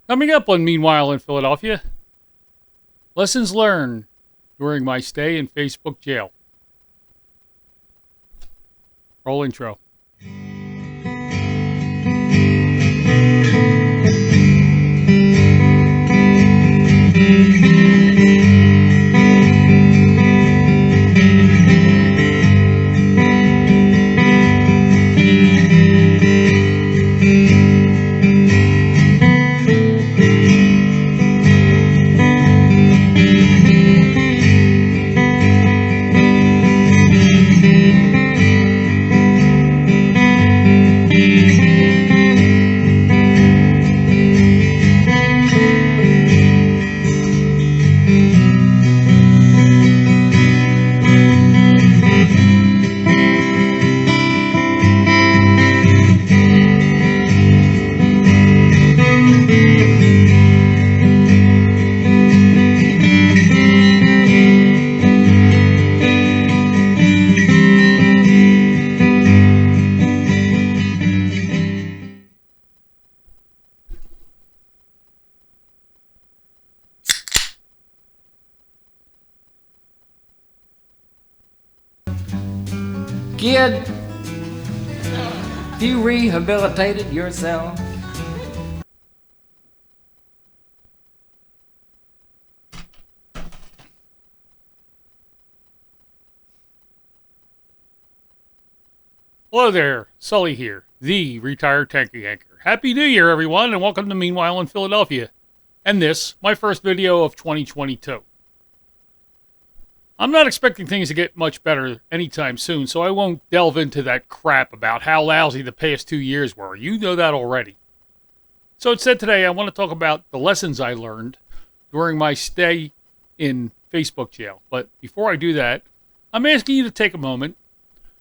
Coming up on Meanwhile in Philadelphia, lessons learned during my stay in Facebook jail. Roll intro. Kid, you rehabilitated yourself. Hello there, Sully here, the retired tanker yanker. Happy New Year, everyone, and welcome to Meanwhile in Philadelphia. And this, my first video of 2022. I'm not expecting things to get much better anytime soon, so I won't delve into that crap about how lousy the past 2 years were. You know that already. So instead today, I want to talk about the lessons I learned during my stay in Facebook jail. But before I do that, I'm asking you to take a moment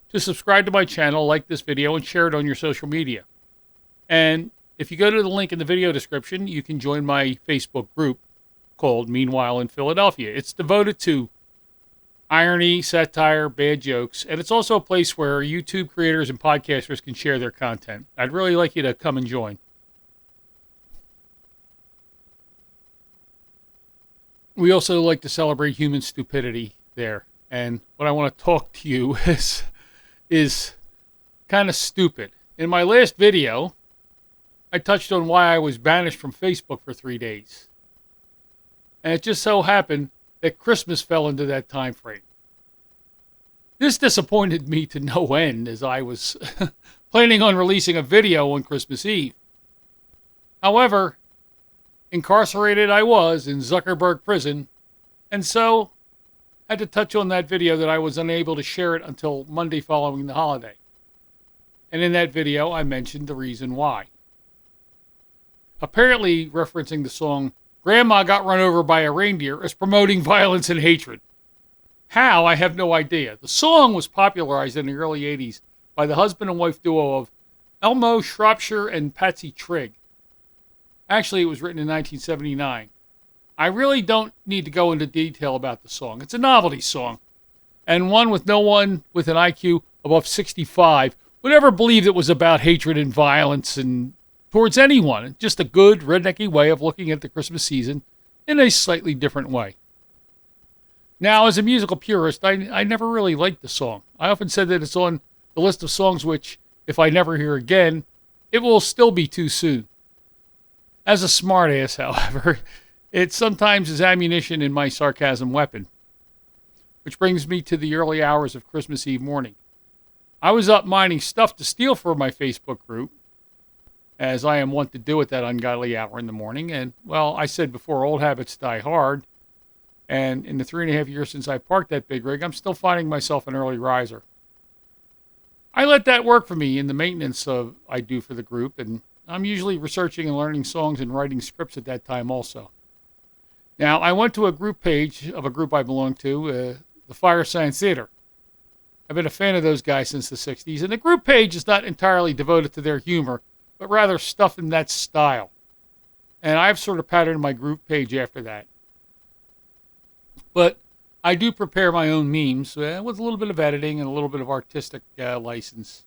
to subscribe to my channel, like this video, and share it on your social media. And if you go to the link in the video description, you can join my Facebook group called Meanwhile in Philadelphia. It's devoted to irony, satire, bad jokes, and it's also a place where YouTube creators and podcasters can share their content. I'd really like you to come and join. We also like to celebrate human stupidity there. And what I want to talk to you is kind of stupid. In my last video, I touched on why I was banished from Facebook for 3 days. And it just so happened that Christmas fell into that time frame. This disappointed me to no end, as I was planning on releasing a video on Christmas Eve. However, incarcerated I was in Zuckerberg prison, and so I had to touch on that video that I was unable to share it until Monday following the holiday. And in that video, I mentioned the reason why. Apparently referencing the song Grandma Got Run Over by a Reindeer as promoting violence and hatred. How, I have no idea. The song was popularized in the early 80s by the husband and wife duo of Elmo Shropshire and Patsy Trigg. Actually, it was written in 1979. I really don't need to go into detail about the song. It's a novelty song, and one no one with an IQ above 65 would ever believe it was about hatred and violence and towards anyone. Just a good, rednecky way of looking at the Christmas season in a slightly different way. Now, as a musical purist, I never really liked the song. I often said that it's on the list of songs which, if I never hear again, it will still be too soon. As a smartass, however, it sometimes is ammunition in my sarcasm weapon. Which brings me to the early hours of Christmas Eve morning. I was up mining stuff to steal for my Facebook group, as I am wont to do at that ungodly hour in the morning. And, well, I said before, old habits die hard. And in the 3.5 years since I parked that big rig, I'm still finding myself an early riser. I let that work for me in the maintenance I do for the group, and I'm usually researching and learning songs and writing scripts at that time also. Now, I went to a group page of a group I belong to, the Fire Science Theater. I've been a fan of those guys since the 60s, and the group page is not entirely devoted to their humor, but rather stuff in that style. And I've sort of patterned my group page after that. But I do prepare my own memes with a little bit of editing and a little bit of artistic license.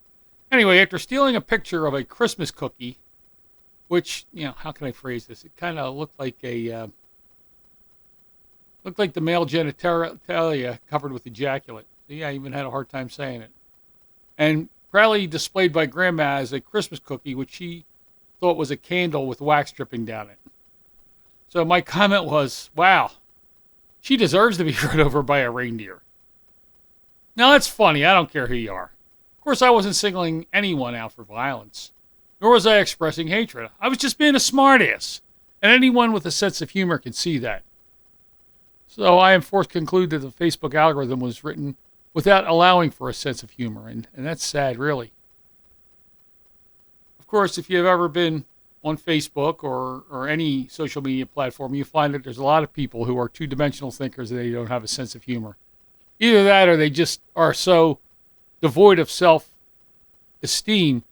Anyway, after stealing a picture of a Christmas cookie which, how can I phrase this? It kind of looked like the male genitalia covered with ejaculate. So, yeah, I even had a hard time saying it. And proudly displayed by Grandma as a Christmas cookie, which she thought was a candle with wax dripping down it. So my comment was, wow, she deserves to be run over by a reindeer. Now that's funny. I don't care who you are. Of course, I wasn't singling anyone out for violence, nor was I expressing hatred. I was just being a smartass, and anyone with a sense of humor can see that. So I am forced to conclude that the Facebook algorithm was written without allowing for a sense of humor, and that's sad, really. Of course, if you've ever been on Facebook or any social media platform, you find that there's a lot of people who are two-dimensional thinkers and they don't have a sense of humor. Either that or they just are so devoid of self-esteem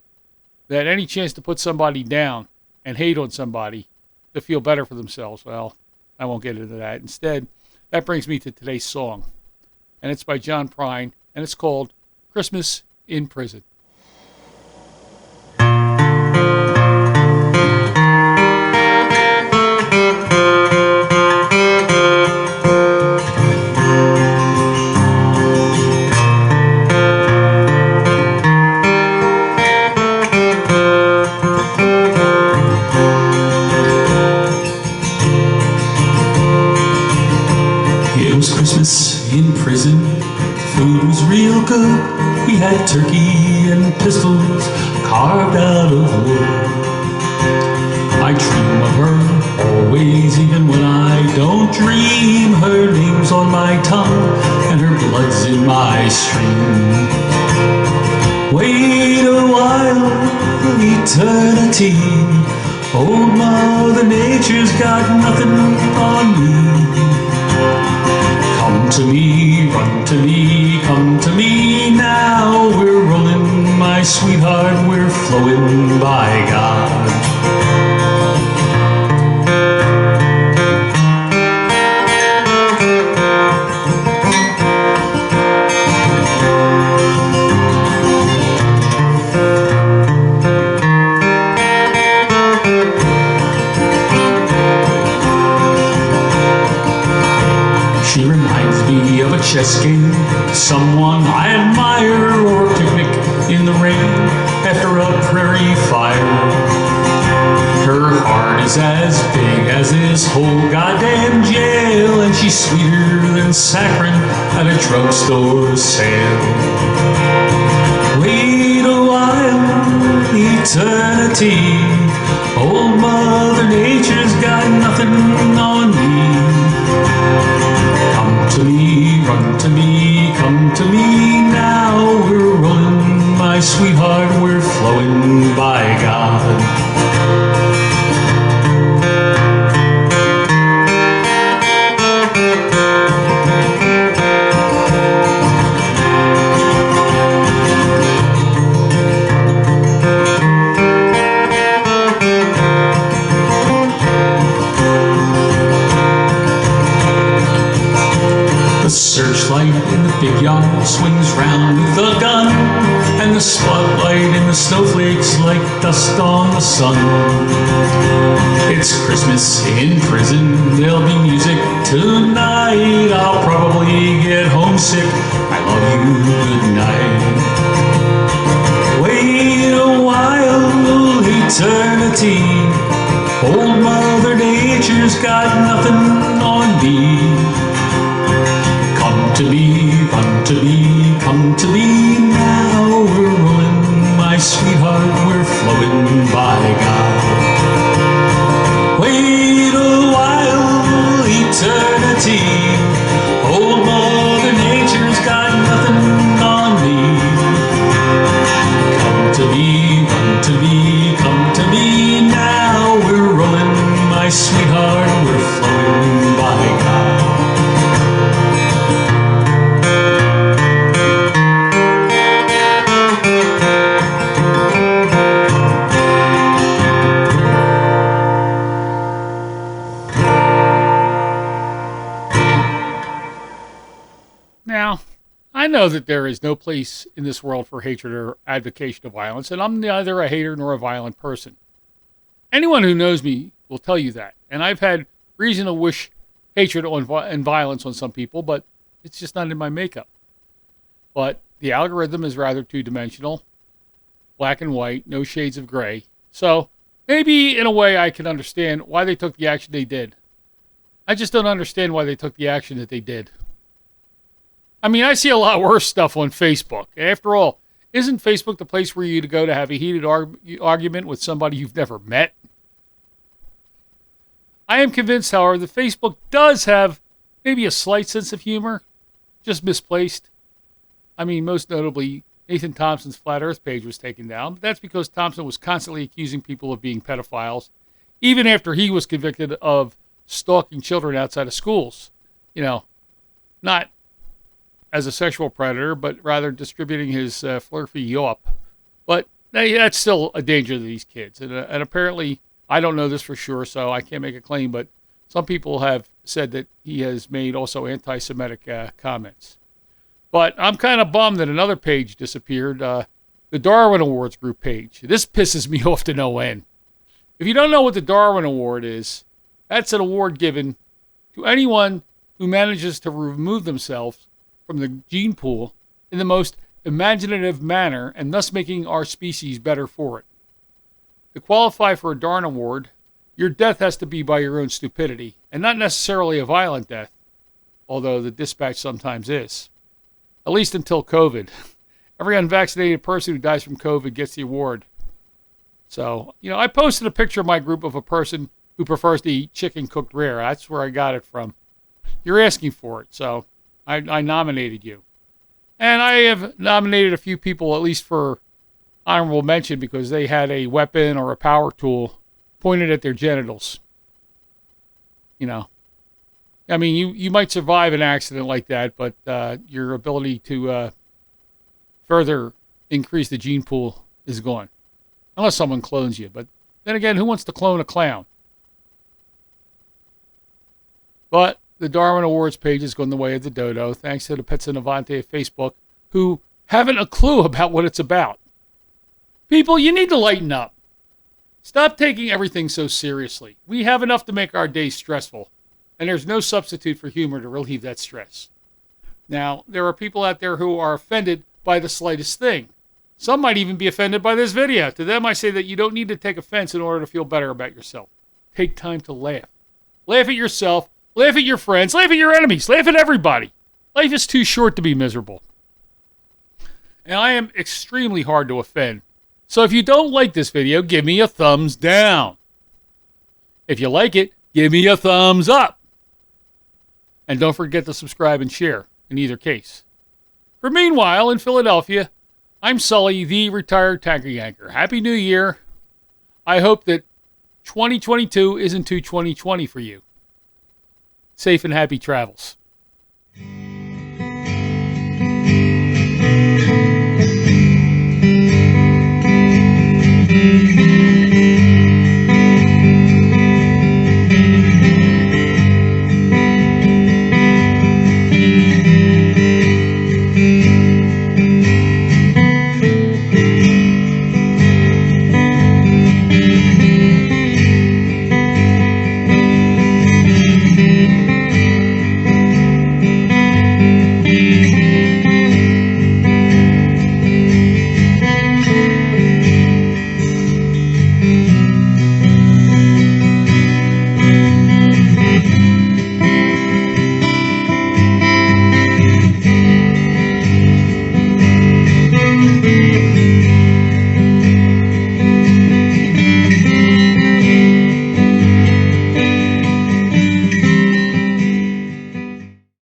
that any chance to put somebody down and hate on somebody to feel better for themselves, well, I won't get into that. Instead, that brings me to today's song. And it's by John Prine, and it's called Christmas in Prison. Christmas in prison, food was real good. We had turkey and pistols carved out of wood. I dream of her always, even when I don't dream. Her name's on my tongue and her blood's in my stream. Wait a while, eternity. Old Mother Nature's got nothing on me. Come to me, run to me, come to me now. We're rolling, my sweetheart, we're flowing by God. She reminds me of a chess game, someone I admire, or a picnic in the rain after a prairie fire. Her heart is as big as this whole goddamn jail, and she's sweeter than saccharin at a drugstore sale. Wait a while, eternity. Old Mother Nature's got nothing on me. Come to me, run to me, come to me now. We're rolling, my sweetheart, we're flowing by God. The searchlight in the big yard swings round with a gun, and the spotlight in the snowflakes like dust on the sun. It's Christmas in prison, there'll be music tonight. I'll probably get homesick, I love you, good night. Wait a while, eternity. Old Mother Nature's got nothing on me. Come to me, run to me, come to me now. We're rolling, my sweetheart, we're flowing by God. Wait a while, eternity. Old Mother Nature's got nothing on me. Come to me, run to me, come to me now. We're rolling, my sweetheart, we're flowing by God. Now, I know that there is no place in this world for hatred or advocation of violence, and I'm neither a hater nor a violent person. Anyone who knows me will tell you that. And I've had reason to wish hatred and violence on some people, but it's just not in my makeup. But the algorithm is rather two-dimensional, black and white, no shades of gray. So maybe in a way I can understand why they took the action they did. I just don't understand why they took the action that they did. I mean, I see a lot worse stuff on Facebook. After all, isn't Facebook the place where you to go to have a heated argument with somebody you've never met? I am convinced, however, that Facebook does have maybe a slight sense of humor, just misplaced. I mean, most notably, Nathan Thompson's Flat Earth page was taken down, but that's because Thompson was constantly accusing people of being pedophiles, even after he was convicted of stalking children outside of schools. You know, not as a sexual predator, but rather distributing his flurfy yawp. But that's still a danger to these kids. And apparently, I don't know this for sure, so I can't make a claim, but some people have said that he has made also anti-Semitic comments. But I'm kind of bummed that another page disappeared, the Darwin Awards group page. This pisses me off to no end. If you don't know what the Darwin Award is, that's an award given to anyone who manages to remove themselves from the gene pool in the most imaginative manner and thus making our species better for it. To qualify for a Darwin Award, your death has to be by your own stupidity, and not necessarily a violent death, although the dispatch sometimes is. At least until COVID. Every unvaccinated person who dies from COVID gets the award. So, I posted a picture of my group of a person who prefers to eat chicken cooked rare. That's where I got it from. You're asking for it, so I nominated you. And I have nominated a few people, at least for honorable mention, because they had a weapon or a power tool pointed at their genitals. I mean, you might survive an accident like that, but your ability to further increase the gene pool is gone. Unless someone clones you. But then again, who wants to clone a clown? But the Darwin Awards page has gone the way of the dodo, thanks to the Pets and Avante of Facebook, who haven't a clue about what it's about. People, you need to lighten up. Stop taking everything so seriously. We have enough to make our days stressful, and there's no substitute for humor to relieve that stress. Now, there are people out there who are offended by the slightest thing. Some might even be offended by this video. To them, I say that you don't need to take offense in order to feel better about yourself. Take time to laugh. Laugh at yourself. Laugh at your friends. Laugh at your enemies. Laugh at everybody. Life is too short to be miserable. And I am extremely hard to offend. So if you don't like this video, give me a thumbs down. If you like it, give me a thumbs up. And don't forget to subscribe and share in either case. For meanwhile, in Philadelphia, I'm Sully, the retired tanker yanker. Happy New Year. I hope that 2022 isn't too 2020 for you. Safe and happy travels.